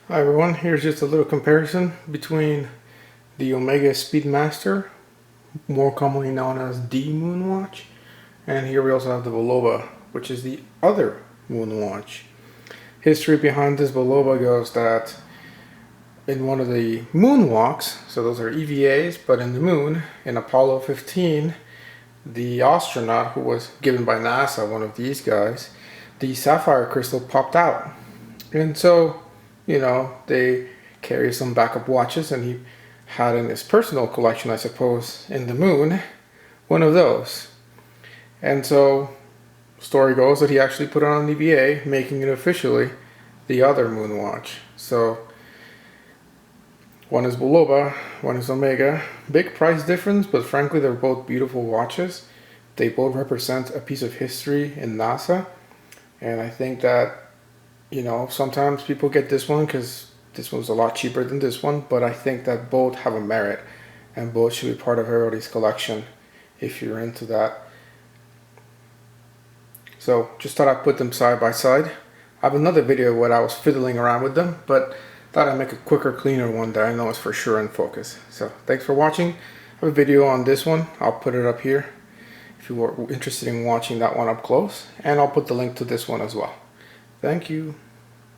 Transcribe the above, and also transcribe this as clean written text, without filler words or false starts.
Hi everyone, here's just a little comparison between the Omega Speedmaster, more commonly known as the Moon Watch, and here we also have the Bulova, which is the other Moon Watch. History behind this Bulova goes that in one of the moonwalks, so those are EVAs, but in the moon, in Apollo 15, the astronaut who was given by NASA, one of these guys, the Sapphire crystal popped out. And so, they carry some backup watches, and he had in his personal collection, I suppose, in the moon, one of those. And so, story goes that he actually put it on an EVA, making it officially the other moon watch. So, one is Bulova, one is Omega. Big price difference, but frankly, they're both beautiful watches. They both represent a piece of history in NASA. And I think that, sometimes people get this one because this one's a lot cheaper than this one. But I think that both have a merit and both should be part of everybody's collection if you're into that. So just thought I'd put them side by side. I have another video where I was fiddling around with them, but thought I'd make a quicker, cleaner one that I know is for sure in focus. So thanks for watching. I have a video on this one. I'll put it up here if you are interested in watching that one up close, and I'll put the link to this one as well. Thank you.